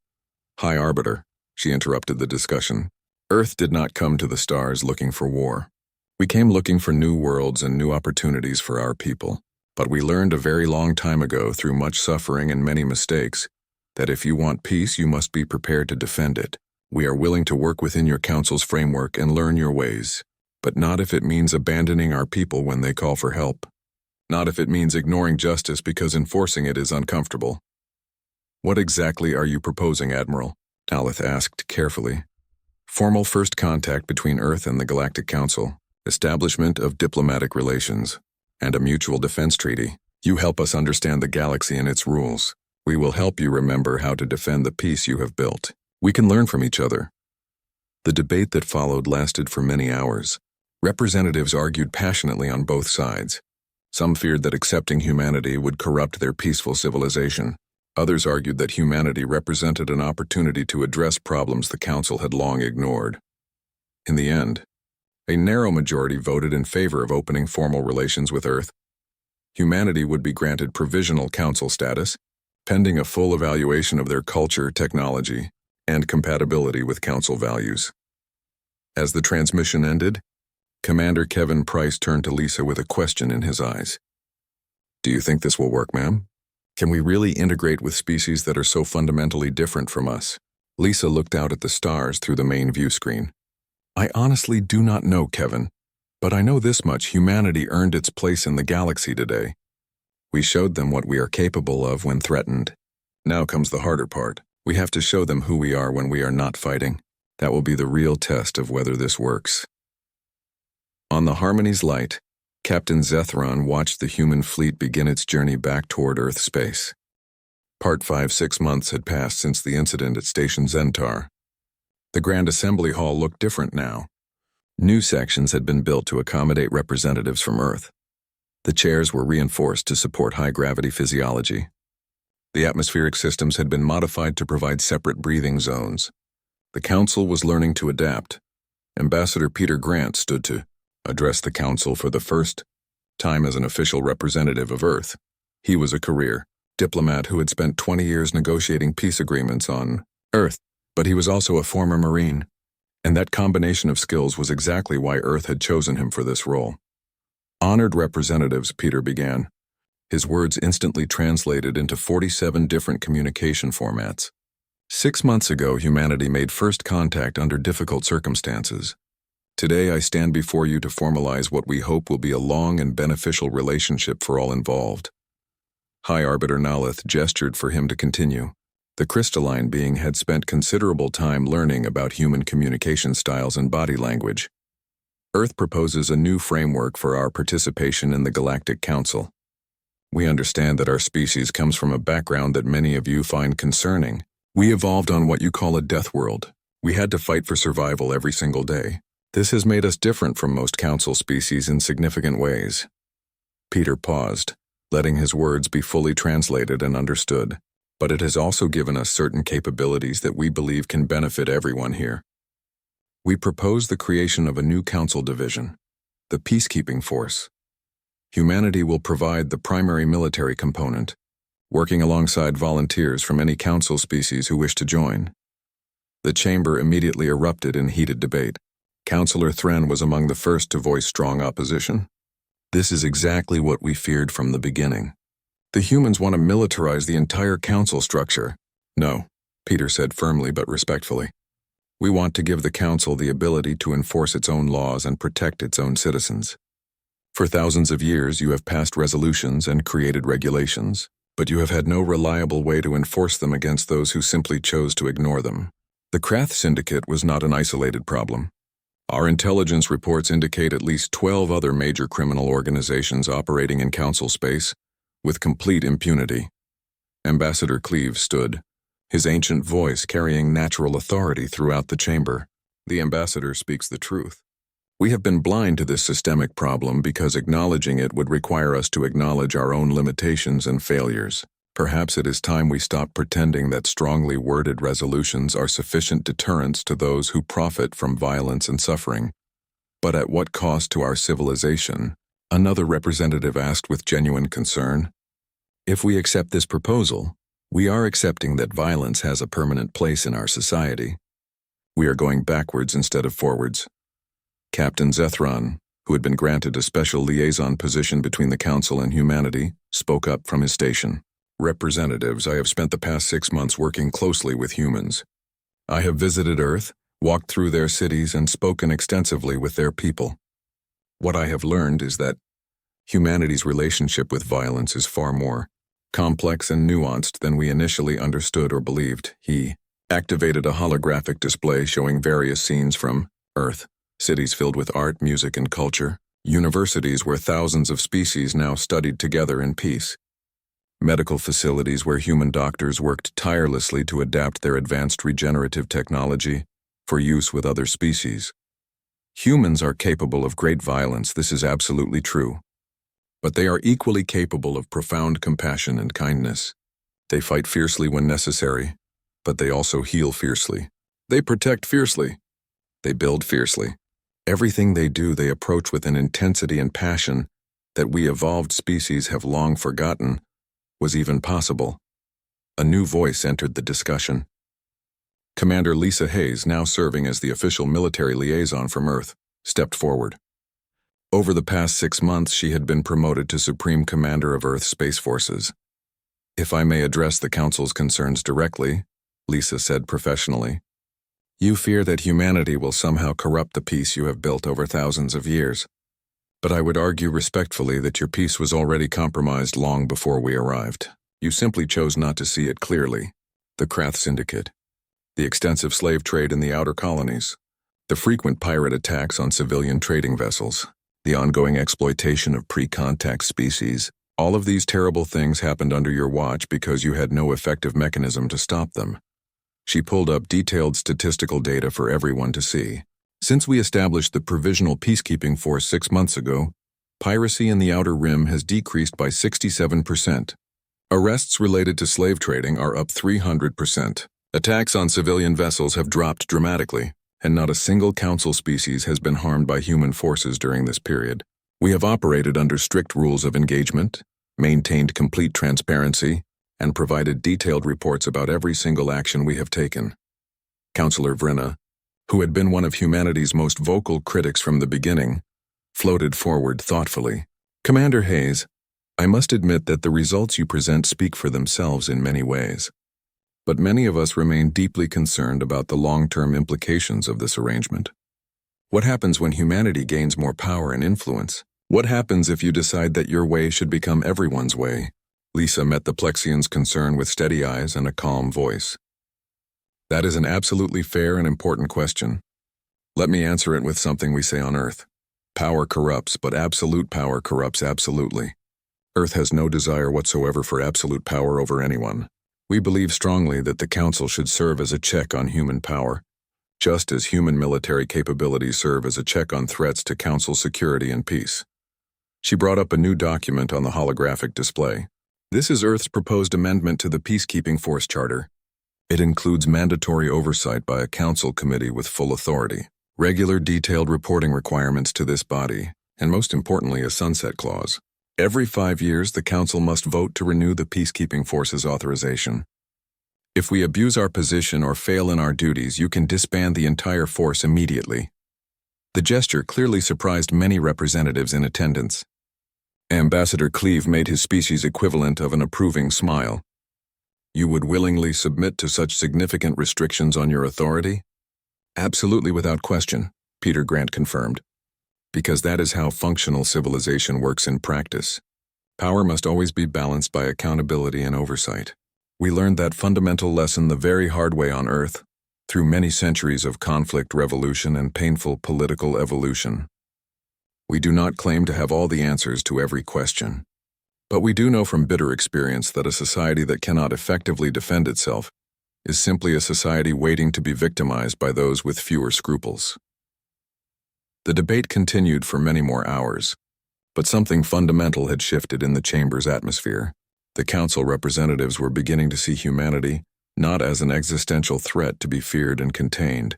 High Arbiter, she interrupted the discussion. Earth did not come to the stars looking for war. We came looking for new worlds and new opportunities for our people. But we learned a very long time ago, through much suffering and many mistakes, that if you want peace, you must be prepared to defend it. We are willing to work within your Council's framework and learn your ways, but not if it means abandoning our people when they call for help. Not if it means ignoring justice because enforcing it is uncomfortable. What exactly are you proposing, Admiral? Naleth asked carefully. Formal first contact between Earth and the Galactic Council, establishment of diplomatic relations, and a mutual defense treaty. You help us understand the galaxy and its rules. We will help you remember how to defend the peace you have built. We can learn from each other. The debate that followed lasted for many hours. Representatives argued passionately on both sides. Some feared that accepting humanity would corrupt their peaceful civilization. Others argued that humanity represented an opportunity to address problems the Council had long ignored. In the end, a narrow majority voted in favor of opening formal relations with Earth. Humanity would be granted provisional Council status, pending a full evaluation of their culture, technology, and compatibility with Council values. As the transmission ended, Commander Kevin Price turned to Lisa with a question in his eyes. Do you think this will work, ma'am? Can we really integrate with species that are so fundamentally different from us? Lisa looked out at the stars through the main view screen. I honestly do not know, Kevin, but I know this much: humanity earned its place in the galaxy today. We showed them what we are capable of when threatened. Now comes the harder part. We have to show them who we are when we are not fighting. That will be the real test of whether this works. On the Harmony's light, Captain Zethron watched the human fleet begin its journey back toward Earth space. Part 5. 6 months had passed since the incident at Station Zentar. The Grand Assembly Hall looked different now. New sections had been built to accommodate representatives from Earth. The chairs were reinforced to support high-gravity physiology. The atmospheric systems had been modified to provide separate breathing zones. The Council was learning to adapt. Ambassador Peter Grant stood to address the Council for the first time as an official representative of Earth. He was a career diplomat who had spent 20 years negotiating peace agreements on Earth, but he was also a former Marine, and that combination of skills was exactly why Earth had chosen him for this role. Honored representatives, Peter began. His words instantly translated into 47 different communication formats. 6 months ago, humanity made first contact under difficult circumstances. Today, I stand before you to formalize what we hope will be a long and beneficial relationship for all involved. High Arbiter Nalith gestured for him to continue. The crystalline being had spent considerable time learning about human communication styles and body language. Earth proposes a new framework for our participation in the Galactic Council. We understand that our species comes from a background that many of you find concerning. We evolved on what you call a death world. We had to fight for survival every single day. This has made us different from most Council species in significant ways. Peter paused, letting his words be fully translated and understood, but it has also given us certain capabilities that we believe can benefit everyone here. We propose the creation of a new Council division, the Peacekeeping Force. Humanity will provide the primary military component, working alongside volunteers from any Council species who wish to join. The chamber immediately erupted in heated debate. Councillor Thren was among the first to voice strong opposition. This is exactly what we feared from the beginning. The humans want to militarize the entire Council structure. No, Peter said firmly but respectfully. We want to give the Council the ability to enforce its own laws and protect its own citizens. For thousands of years, you have passed resolutions and created regulations, but you have had no reliable way to enforce them against those who simply chose to ignore them. The Krath Syndicate was not an isolated problem. Our intelligence reports indicate at least 12 other major criminal organizations operating in Council space, with complete impunity. Ambassador Cleave stood, his ancient voice carrying natural authority throughout the chamber. The ambassador speaks the truth. We have been blind to this systemic problem because acknowledging it would require us to acknowledge our own limitations and failures. Perhaps it is time we stop pretending that strongly worded resolutions are sufficient deterrents to those who profit from violence and suffering. But at what cost to our civilization? Another representative asked with genuine concern. If we accept this proposal, we are accepting that violence has a permanent place in our society. We are going backwards instead of forwards. Captain Zethron, who had been granted a special liaison position between the Council and humanity, spoke up from his station. Representatives, I have spent the past 6 months working closely with humans. I have visited Earth, walked through their cities, and spoken extensively with their people. What I have learned is that humanity's relationship with violence is far more complex and nuanced than we initially understood or believed. He activated a holographic display showing various scenes from Earth, cities filled with art, music, and culture, universities where thousands of species now studied together in peace, medical facilities where human doctors worked tirelessly to adapt their advanced regenerative technology for use with other species. Humans are capable of great violence, this is absolutely true. But they are equally capable of profound compassion and kindness. They fight fiercely when necessary, but they also heal fiercely. They protect fiercely. They build fiercely. Everything they do, they approach with an intensity and passion that we evolved species have long forgotten was even possible. A new voice entered the discussion. Commander Lisa Hayes, now serving as the official military liaison from Earth, stepped forward. Over the past 6 months, she had been promoted to Supreme Commander of Earth Space Forces. If I may address the Council's concerns directly, Lisa said professionally, you fear that humanity will somehow corrupt the peace you have built over thousands of years. But I would argue respectfully that your peace was already compromised long before we arrived. You simply chose not to see it clearly. The Krath Syndicate, the extensive slave trade in the outer colonies, the frequent pirate attacks on civilian trading vessels, the ongoing exploitation of pre-contact species, All of these terrible things happened under your watch because you had no effective mechanism to stop them. She pulled up detailed statistical data for everyone to see. Since we established the Provisional Peacekeeping Force 6 months ago, piracy in the Outer Rim has decreased by 67%. Arrests related to slave trading are up 300%. Attacks on civilian vessels have dropped dramatically, and not a single council species has been harmed by human forces during this period. We have operated under strict rules of engagement, maintained complete transparency, and provided detailed reports about every single action we have taken. Councillor Vrina, who had been one of humanity's most vocal critics from the beginning, floated forward thoughtfully. Commander Hayes, I must admit that the results you present speak for themselves in many ways. But many of us remain deeply concerned about the long-term implications of this arrangement. What happens when humanity gains more power and influence? What happens if you decide that your way should become everyone's way? Lisa met the Plexian's concern with steady eyes and a calm voice. That is an absolutely fair and important question. Let me answer it with something we say on Earth. Power corrupts, but absolute power corrupts absolutely. Earth has no desire whatsoever for absolute power over anyone. We believe strongly that the Council should serve as a check on human power, just as human military capabilities serve as a check on threats to Council security and peace. She brought up a new document on the holographic display. This is Earth's proposed amendment to the Peacekeeping Force Charter. It includes mandatory oversight by a Council committee with full authority, regular detailed reporting requirements to this body, and most importantly, a sunset clause. Every 5 years, the Council must vote to renew the Peacekeeping Force's authorization. If we abuse our position or fail in our duties, you can disband the entire force immediately. The gesture clearly surprised many representatives in attendance. Ambassador Cleve made his species equivalent of an approving smile. You would willingly submit to such significant restrictions on your authority? Absolutely without question, Peter Grant confirmed. Because that is how functional civilization works in practice. Power must always be balanced by accountability and oversight. We learned that fundamental lesson the very hard way on Earth, through many centuries of conflict, revolution, and painful political evolution. We do not claim to have all the answers to every question. But we do know from bitter experience that a society that cannot effectively defend itself is simply a society waiting to be victimized by those with fewer scruples. The debate continued for many more hours, but something fundamental had shifted in the chamber's atmosphere. The Council representatives were beginning to see humanity not as an existential threat to be feared and contained,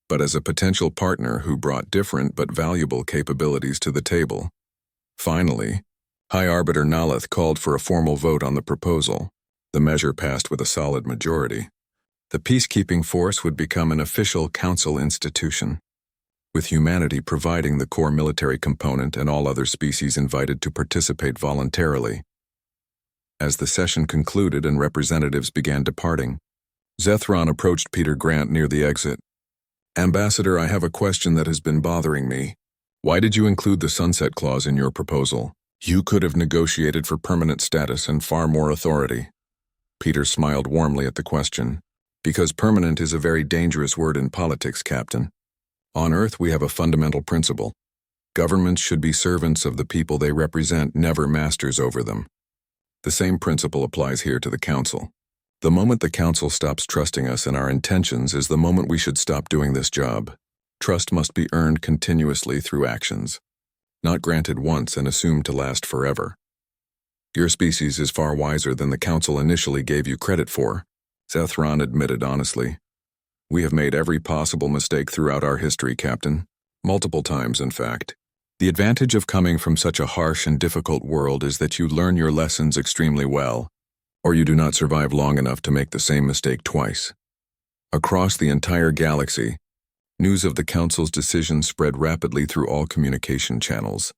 but as a potential partner who brought different but valuable capabilities to the table. Finally, High Arbiter Naleth called for a formal vote on the proposal. The measure passed with a solid majority. The Peacekeeping Force would become an official Council institution, with humanity providing the core military component and all other species invited to participate voluntarily. As the session concluded and representatives began departing, Zethron approached Peter Grant near the exit. Ambassador, I have a question that has been bothering me. Why did you include the sunset clause in your proposal? You could have negotiated for permanent status and far more authority. Peter smiled warmly at the question. Because permanent is a very dangerous word in politics, Captain. On Earth, we have a fundamental principle. Governments should be servants of the people they represent, never masters over them. The same principle applies here to the Council. The moment the Council stops trusting us and our intentions is the moment we should stop doing this job. Trust must be earned continuously through actions, not granted once and assumed to last forever. Your species is far wiser than the Council initially gave you credit for, Zethron admitted honestly. We have made every possible mistake throughout our history, Captain. Multiple times, in fact. The advantage of coming from such a harsh and difficult world is that you learn your lessons extremely well, or you do not survive long enough to make the same mistake twice. Across the entire galaxy, news of the Council's decision spread rapidly through all communication channels.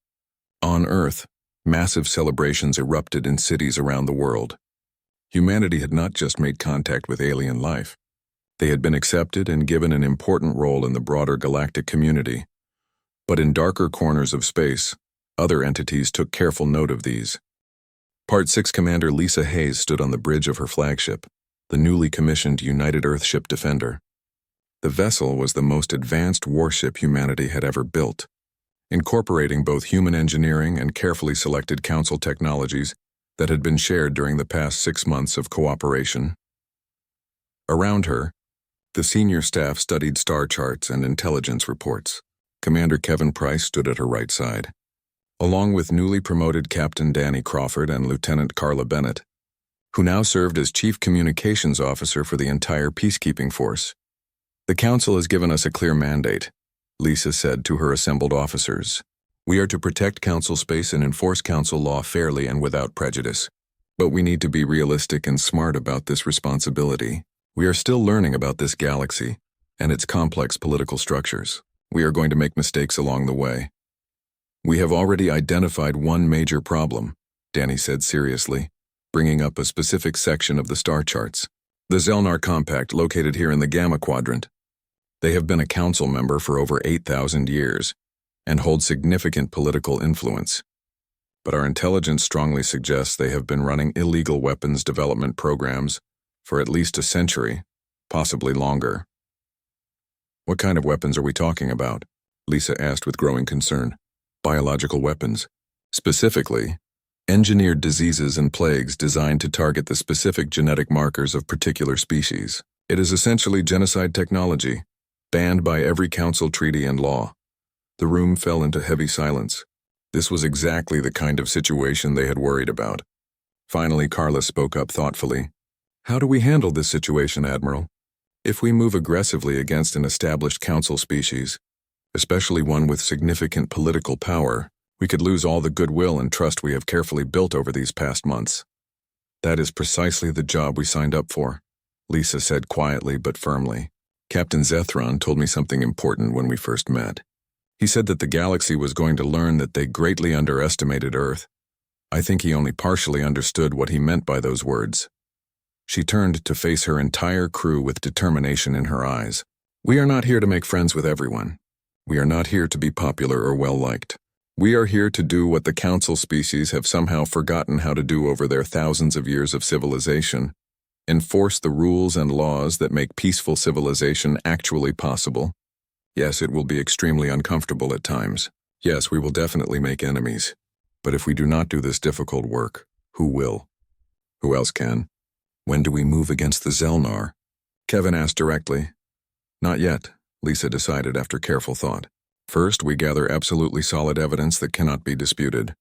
On Earth, massive celebrations erupted in cities around the world. Humanity had not just made contact with alien life. They had been accepted and given an important role in the broader galactic community. But in darker corners of space, other entities took careful note of these. Part 6 Commander Lisa Hayes stood on the bridge of her flagship, the newly commissioned United Earthship Defender. The vessel was the most advanced warship humanity had ever built. incorporating both human engineering and carefully selected council technologies that had been shared during the past 6 months of cooperation. Around her, the senior staff studied star charts and intelligence reports. Commander Kevin Price stood at her right side, along with newly promoted Captain Danny Crawford and Lieutenant Carla Bennett, who now served as Chief Communications Officer for the entire peacekeeping force. "The Council has given us a clear mandate," Lisa said to her assembled officers. "We are to protect Council space and enforce Council law fairly and without prejudice. But we need to be realistic and smart about this responsibility. We are still learning about this galaxy and its complex political structures. We are going to make mistakes along the way. We have already identified one major problem," Danny said seriously, bringing up a specific section of the star charts. "The Zelnar Compact, located here in the Gamma Quadrant. They have been a council member for over 8,000 years and hold significant political influence. But our intelligence strongly suggests they have been running illegal weapons development programs for at least a century, possibly longer." "What kind of weapons are we talking about?" Lisa asked with growing concern. "Biological weapons. Specifically, engineered diseases and plagues designed to target the specific genetic markers of particular species. It is essentially genocide technology, banned by every council treaty and law." The room fell into heavy silence. This was exactly the kind of situation they had worried about. Finally, Carla spoke up thoughtfully. "How do we handle this situation, Admiral? If we move aggressively against an established council species, especially one with significant political power, we could lose all the goodwill and trust we have carefully built over these past months." "That is precisely the job we signed up for," Lisa said quietly but firmly. "Captain Zethron told me something important when we first met. He said that the galaxy was going to learn that they greatly underestimated Earth. I think he only partially understood what he meant by those words." She turned to face her entire crew with determination in her eyes. "We are not here to make friends with everyone. We are not here to be popular or well-liked. We are here to do what the council species have somehow forgotten how to do over their thousands of years of civilization: enforce the rules and laws that make peaceful civilization actually possible. Yes, it will be extremely uncomfortable at times. Yes, we will definitely make enemies. But if we do not do this difficult work, who will? Who else can?" "When do we move against the Zelnar?" Kevin asked directly. "Not yet," Lisa decided after careful thought. "First, we gather absolutely solid evidence that cannot be disputed.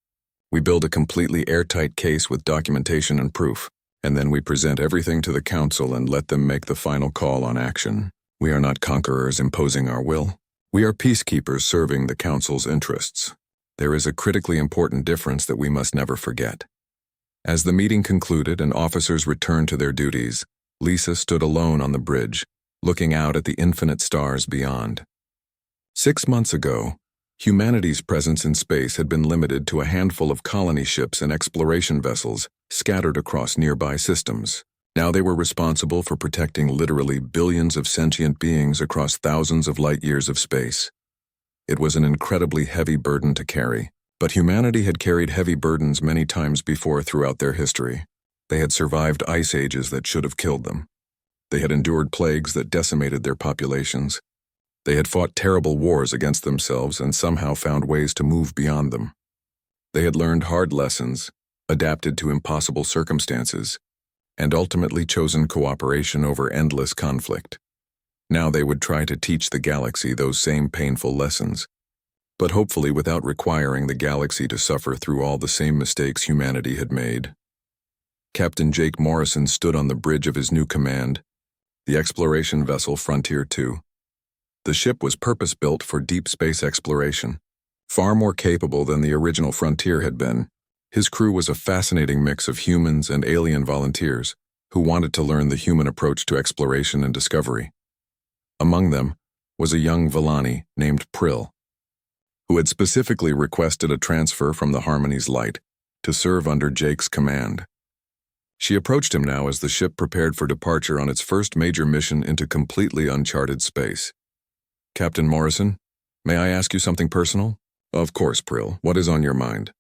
We build a completely airtight case with documentation and proof, and then we present everything to the Council and let them make the final call on action. We are not conquerors imposing our will. We are peacekeepers serving the Council's interests. There is a critically important difference that we must never forget." As the meeting concluded and officers returned to their duties, Lisa stood alone on the bridge, looking out at the infinite stars beyond. 6 months ago, humanity's presence in space had been limited to a handful of colony ships and exploration vessels scattered across nearby systems. Now they were responsible for protecting literally billions of sentient beings across thousands of light years of space. It was an incredibly heavy burden to carry. But humanity had carried heavy burdens many times before throughout their history. They had survived ice ages that should have killed them. They had endured plagues that decimated their populations. They had fought terrible wars against themselves and somehow found ways to move beyond them. They had learned hard lessons, adapted to impossible circumstances, and ultimately chosen cooperation over endless conflict. Now they would try to teach the galaxy those same painful lessons, but hopefully without requiring the galaxy to suffer through all the same mistakes humanity had made. Captain Jake Morrison stood on the bridge of his new command, the exploration vessel Frontier 2. The ship was purpose-built for deep space exploration, far more capable than the original Frontier had been. His crew was a fascinating mix of humans and alien volunteers who wanted to learn the human approach to exploration and discovery. Among them was a young Villani named Prill, who had specifically requested a transfer from the Harmony's Light to serve under Jake's command. She approached him now as the ship prepared for departure on its first major mission into completely uncharted space. "Captain Morrison, may I ask you something personal?" "Of course, Prill. What is on your mind?"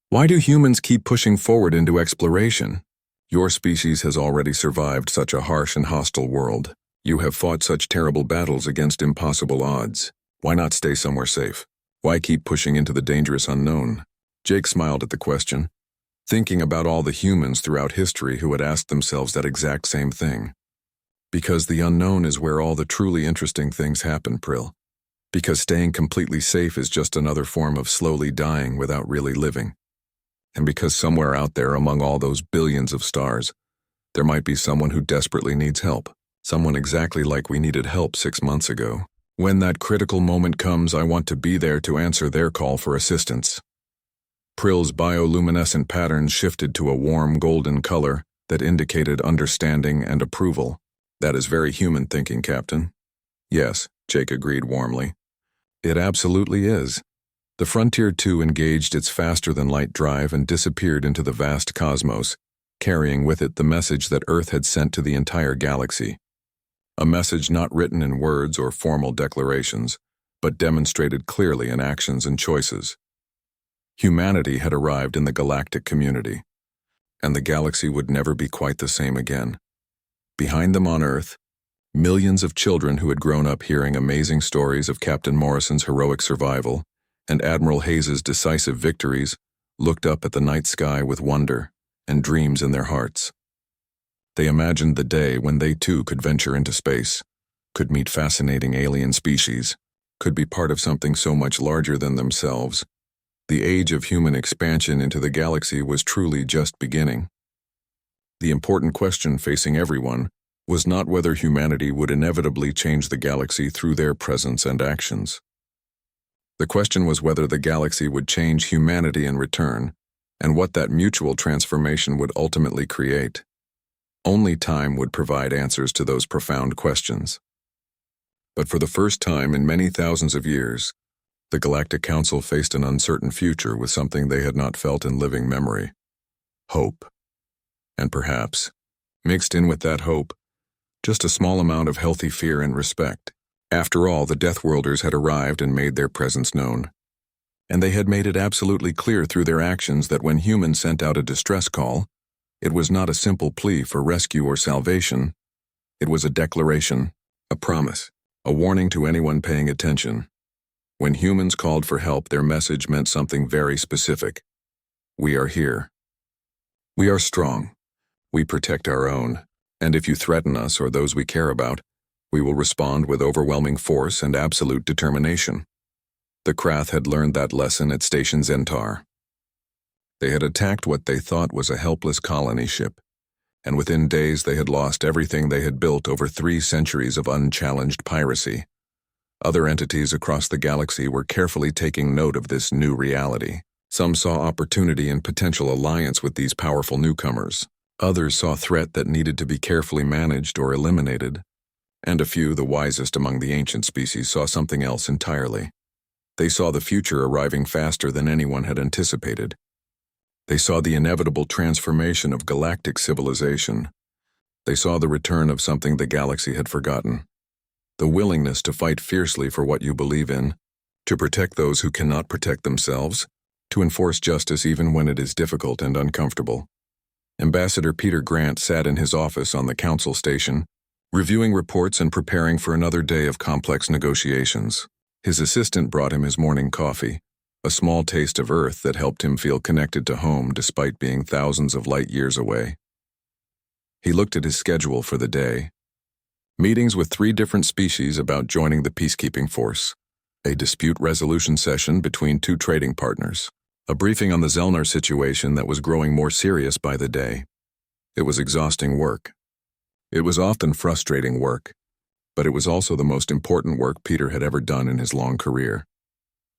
"Why do humans keep pushing forward into exploration? Your species has already survived such a harsh and hostile world. You have fought such terrible battles against impossible odds. Why not stay somewhere safe?" Why keep pushing into the dangerous unknown? Jake smiled at the question, thinking about all the humans throughout history who had asked themselves that exact same thing. Because the unknown is where all the truly interesting things happen, Prill. Because staying completely safe is just another form of slowly dying without really living. And because somewhere out there among all those billions of stars, there might be someone who desperately needs help. Someone exactly like we needed help 6 months ago. When that critical moment comes, I want to be there to answer their call for assistance. Prill's bioluminescent patterns shifted to a warm golden color that indicated understanding and approval. That is very human thinking, Captain. Yes, Jake agreed warmly. It absolutely is. The Frontier 2 engaged its faster-than-light drive and disappeared into the vast cosmos, carrying with it the message that Earth had sent to the entire galaxy. A message not written in words or formal declarations, but demonstrated clearly in actions and choices. Humanity had arrived in the galactic community, and the galaxy would never be quite the same again. Behind them on Earth, millions of children who had grown up hearing amazing stories of Captain Morrison's heroic survival and Admiral Hayes's decisive victories looked up at the night sky with wonder and dreams in their hearts. They imagined the day when they too could venture into space, could meet fascinating alien species, could be part of something so much larger than themselves. The age of human expansion into the galaxy was truly just beginning. The important question facing everyone was not whether humanity would inevitably change the galaxy through their presence and actions. The question was whether the galaxy would change humanity in return, and what that mutual transformation would ultimately create. Only time would provide answers to those profound questions. But for the first time in many thousands of years, the Galactic Council faced an uncertain future with something they had not felt in living memory: hope. And perhaps, mixed in with that hope, just a small amount of healthy fear and respect. After all, the Deathworlders had arrived and made their presence known. And they had made it absolutely clear through their actions that when humans sent out a distress call, it was not a simple plea for rescue or salvation. It was a declaration, a promise, a warning to anyone paying attention. When humans called for help, their message meant something very specific. We are here. We are strong. We protect our own. And if you threaten us or those we care about, we will respond with overwhelming force and absolute determination. The Krath had learned that lesson at Station Zentar. They had attacked what they thought was a helpless colony ship, and within days they had lost everything they had built over 3 centuries of unchallenged piracy. Other entities across the galaxy were carefully taking note of this new reality. Some saw opportunity and potential alliance with these powerful newcomers. Others saw threat that needed to be carefully managed or eliminated. And a few, the wisest among the ancient species, saw something else entirely. They saw the future arriving faster than anyone had anticipated. They saw the inevitable transformation of galactic civilization. They saw the return of something the galaxy had forgotten. The willingness to fight fiercely for what you believe in, to protect those who cannot protect themselves, to enforce justice even when it is difficult and uncomfortable. Ambassador Peter Grant sat in his office on the council station, reviewing reports and preparing for another day of complex negotiations. His assistant brought him his morning coffee, a small taste of Earth that helped him feel connected to home despite being thousands of light years away. He looked at his schedule for the day. Meetings with 3 different species about joining the peacekeeping force, a dispute resolution session between 2 trading partners, a briefing on the Zelnar situation that was growing more serious by the day. It was exhausting work. It was often frustrating work, but it was also the most important work Peter had ever done in his long career.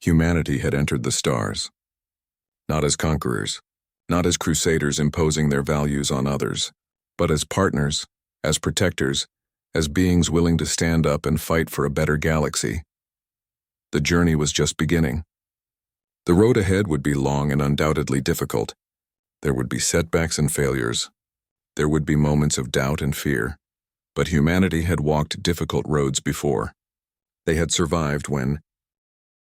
Humanity had entered the stars. Not as conquerors, not as crusaders imposing their values on others, but as partners, as protectors, as beings willing to stand up and fight for a better galaxy. The journey was just beginning. The road ahead would be long and undoubtedly difficult. There would be setbacks and failures. There would be moments of doubt and fear, but humanity had walked difficult roads before. They had survived when,